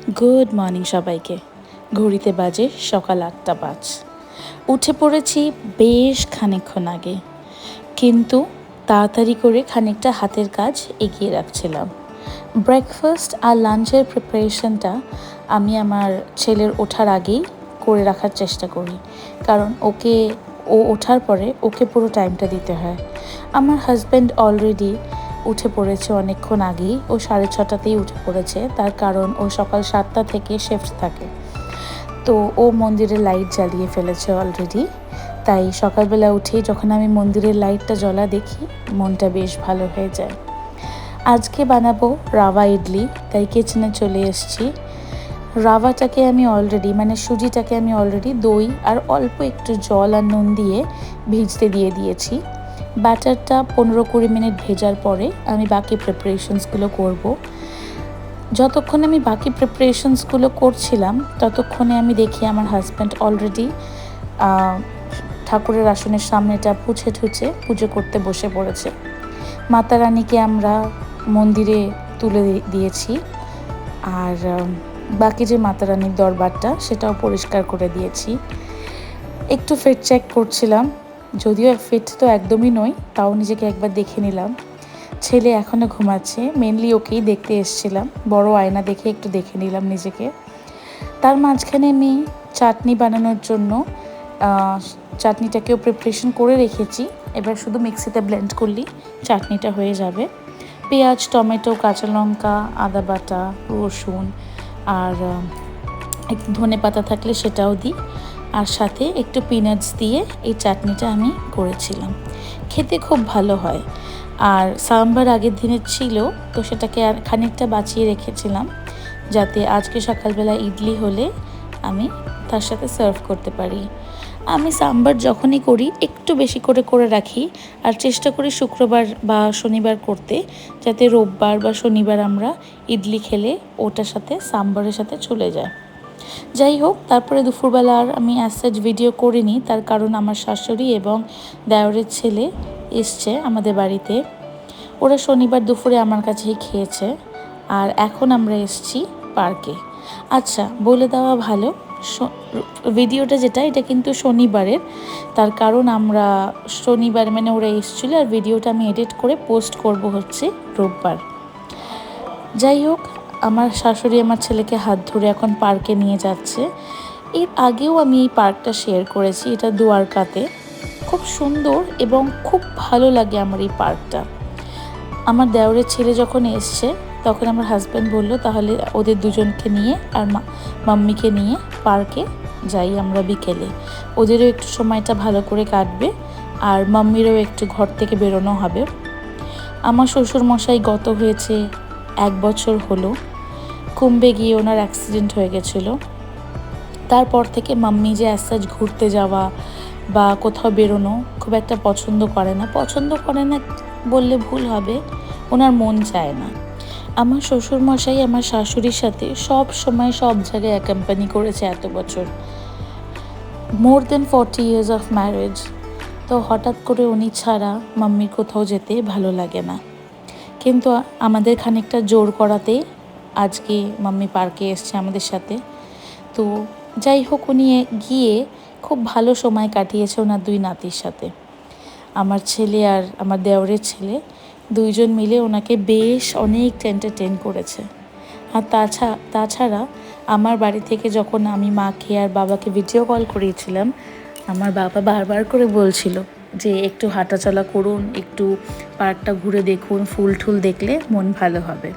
Good morning সবাইকে। ঘড়িতে বাজে সকাল ৮টা ৫। উঠে পড়েছি বেশ খানিকক্ষণ আগে, কিন্তু তাড়াতাড়ি করে খানিকটা হাতের কাজ এগিয়ে রাখছিলাম। ব্রেকফাস্ট আর লাঞ্চের প্রিপারেশনটা আমি আমার ছেলের ওঠার আগেই করে রাখার চেষ্টা করি, কারণ ও ওঠার পরে ওকে পুরো টাইমটা দিতে হয়। আমার হাজব্যান্ড অলরেডি উঠে পড়েছে অনেকক্ষণ আগেই, ও 6:30তেই উঠে পড়েছে, তার কারণ ও সকাল 7টা থেকে শিফট থাকে। তো ও মন্দিরের লাইট জ্বালিয়ে ফেলেছে অলরেডি, তাই সকালবেলা উঠেই যখন আমি মন্দিরের লাইটটা জ্বলা দেখি মনটা বেশ ভালো হয়ে যায়। আজকে বানাবো রাভা ইডলি, তাই কিচেনে চলে এসেছি। রাভাটাকে আমি সুজিটাকে আমি অলরেডি দই আর অল্প একটু জল আর নুন দিয়ে ভিজতে দিয়ে দিয়েছি। ব্যাটারটা 15-20 মিনিট ভেজার পরে আমি বাকি প্রিপারেশনসগুলো করব। যতক্ষণ আমি বাকি প্রিপারেশনসগুলো করছিলাম ততক্ষণে আমি দেখি আমার হাজব্যান্ড অলরেডি ঠাকুরের আসনের সামনেটা পুজো করতে বসে পড়েছে। মাতা রানীকে আমরা মন্দিরে তুলে দিয়েছি, আর বাকি যে মাতা রানীর দরবারটা সেটাও পরিষ্কার করে দিয়েছি। একটু ফিট চেক করছিলাম, যদিও ফিট তো একদমই নই, তাও নিজেকে একবার দেখে নিলাম। ছেলে এখনও ঘুমাচ্ছে, মেনলি ওকেই দেখতে এসেছিলাম, বড় আয়না দেখে একটু দেখে নিলাম নিজেকে। তার মাঝখানে আমি চাটনি বানানোর জন্য চাটনিটাকেও প্রিপারেশন করে রেখেছি। এবার শুধু মিক্সিতে ব্লেন্ড করলেই চাটনিটা হয়ে যাবে। পেঁয়াজ, টমেটো, কাঁচা লঙ্কা, আদা বাটা, রসুন আর একটু ধনে পাতা থাকলে সেটাও দিই, আর সাথে একটু পিনাটস দিয়ে এই চাটনিটা আমি করেছিলাম। খেতে খুব ভালো হয়। আর সাম্বার আগের দিনের ছিল, তো সেটাকে আর খানিকটা বাঁচিয়ে রেখেছিলাম, যাতে আজকে সকালবেলা ইডলি হলে আমি তার সাথে সার্ভ করতে পারি। আমি সাম্বার যখনই করি একটু বেশি করে রাখি, আর চেষ্টা করি শুক্রবার বা শনিবার করতে, যাতে রোববার বা শনিবার আমরা ইডলি খেলে ওটার সাথে সাম্বারের সাথে চলে যায়। যাই হোক, তারপরে দুপুরবেলা আর আমি অ্যাজ ভিডিও করিনি, তার কারণ আমার শাশুড়ি এবং দেওরের ছেলে এসছে আমাদের বাড়িতে। ওরা শনিবার দুপুরে আমার কাছেই খেয়েছে, আর এখন আমরা এসছি পার্কে। আচ্ছা, বলে দেওয়া ভালো, ভিডিওটা এটা কিন্তু শনিবারের, তার কারণ আমরা শনিবার ওরা এসেছিলো, আর ভিডিওটা আমি এডিট করে পোস্ট করব হচ্ছে রোববার। যাই হোক, আমার শাশুড়ি আমার ছেলেকে হাত ধরে এখন পার্কে নিয়ে যাচ্ছে। এর আগেও আমি এই পার্কটা শেয়ার করেছি, এটা দুয়ারকাতে। খুব সুন্দর এবং খুব ভালো লাগে আমার এই পার্কটা। আমার দেওরের ছেলে যখন এসছে তখন আমার হাজব্যান্ড বলল তাহলে ওদের দুজনকে নিয়ে আর মাম্মিকে নিয়ে পার্কে যাই আমরা বিকেলে, ওদেরও একটু সময়টা ভালো করে কাটবে আর মাম্মিরও একটু ঘর থেকে বেরোনো হবে। আমার শ্বশুরমশাই গত হয়েছে 1 বছর হলো, কুম্বে গিয়ে ওনার অ্যাক্সিডেন্ট হয়ে গেছিলো। তারপর থেকে মাম্মি যে অ্যাজ ঘুরতে যাওয়া বা কোথাও বেরোনো খুব একটা পছন্দ করে না বললে ভুল হবে, ওনার মন চায় না। আমার শ্বশুরমশাই আমার শাশুড়ির সাথে সব সময় সব জায়গায় অ্যাকম্পানি করেছে এত বছর, মোর দেন 40 years অফ ম্যারেজ। তো হঠাৎ করে উনি ছাড়া মাম্মির কোথাও যেতে ভালো লাগে না, কিন্তু আমাদের খানিকটা জোর করাতে আজকে মাম্মি পার্কে এসছে আমাদের সাথে। তো যাই হোক, উনি গিয়ে খুব ভালো সময় কাটিয়েছে ওনার 2 নাতির সাথে। আমার ছেলে আর আমার দেওরের ছেলে দুইজন মিলে ওনাকে বেশ অনেক এন্টারটেইন করেছে। আর তাছাড়া আমার বাড়ি থেকে যখন আমি মাকে আর বাবাকে ভিডিও কল করিয়েছিলাম, আমার বাবা বারবার করে বলছিল যে একটু হাঁটাচলা করুন, একটু পার্কটা ঘুরে দেখুন, ফুল টুল দেখলে মন ভালো হবে।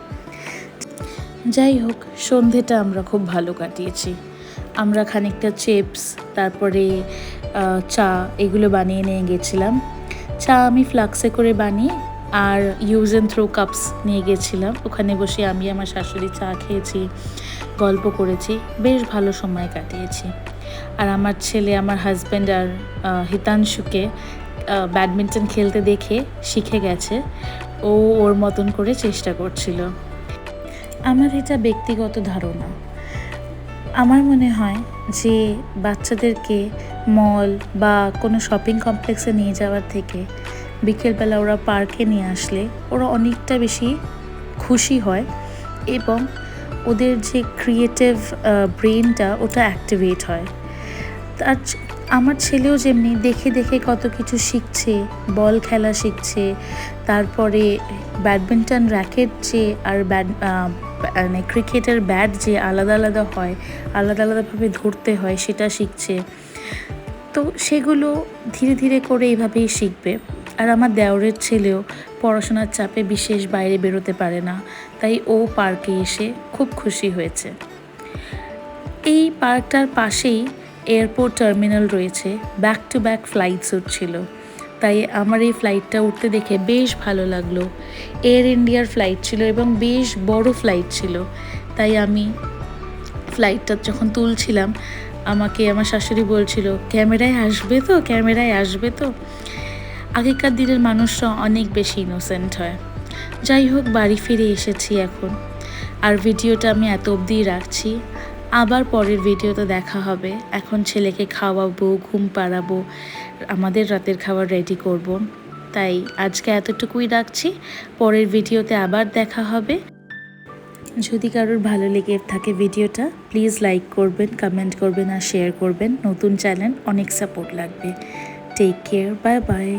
যাই হোক, সন্ধেটা আমরা খুব ভালো কাটিয়েছি। আমরা খানিকটা চিপস, তারপরে চা এগুলো বানিয়ে নিয়ে গেছিলাম। চা আমি ফ্লাক্সে করে বানিয়ে আর ইউজ অ্যান্ড থ্রো কাপস নিয়ে গেছিলাম। ওখানে বসে আমি আমার শাশুড়ি চা খেয়েছি, গল্প করেছি, বেশ ভালো সময় কাটিয়েছি। আর আমার ছেলে, আমার হাজব্যান্ড আর হিতাংশুকে ব্যাডমিন্টন খেলতে দেখে শিখে গেছে, ও ওর মতন করে চেষ্টা করছিল। আমার এটা ব্যক্তিগত ধারণা, আমার মনে হয় যে বাচ্চাদেরকে মল বা কোনো শপিং কমপ্লেক্সে নিয়ে যাওয়ার থেকে বিকেলবেলা ওরা পার্কে নিয়ে আসলে ওরা অনেকটা বেশি খুশি হয় এবং ওদের যে ক্রিয়েটিভ ব্রেনটা ওটা অ্যাক্টিভেট হয়। তার আমার ছেলেও যেমনি দেখে দেখে কত কিছু শিখছে, বল খেলা শিখছে, তারপরে ব্যাডমিন্টন র্যাকেট যে আর মানে ক্রিকেটের ব্যাট যে আলাদা আলাদা হয়, আলাদা আলাদাভাবে ধরতে হয় সেটা শিখছে। তো সেগুলো ধীরে ধীরে করে এইভাবেই শিখবে। আর আমার দেওরের ছেলেও পড়াশোনার চাপে বিশেষ বাইরে বেরোতে পারে না, তাই ও পার্কে এসে খুব খুশি হয়েছে। এই পার্কটার পাশেই এয়ারপোর্ট টার্মিনাল রয়েছে, ব্যাক টু ব্যাক ফ্লাইটস উঠছিল, তাই আমার এই ফ্লাইটটা উঠতে দেখে বেশ ভালো লাগলো। এয়ার ইন্ডিয়ার ফ্লাইট ছিল এবং বেশ বড় ফ্লাইট ছিল, তাই আমি ফ্লাইটটা যখন তুলছিলাম আমাকে আমার শাশুড়ি বলছিল, ক্যামেরায় আসবে তো, ক্যামেরায় আসবে তো। আগেকার দিনের মানুষরা অনেক বেশি ইনোসেন্ট হয়। যাই হোক, বাড়ি ফিরে এসেছি এখন, আর ভিডিওটা আমি এত অবধিই রাখছি। আবার পরের ভিডিওতে দেখা হবে। এখন ছেলেকে খাওয়াবো, ঘুম পাড়াবো, আমাদের রাতের খাবার রেডি করব। তাই আজকে এতটুকুই রাখছি, পরের ভিডিওতে আবার দেখা হবে। যদি কারোর ভালো লেগে থাকে ভিডিওটা, প্লিজ লাইক করবেন, কমেন্ট করবেন আর শেয়ার করবেন। নতুন চ্যানেল, অনেক সাপোর্ট লাগবে। Take care, bye by.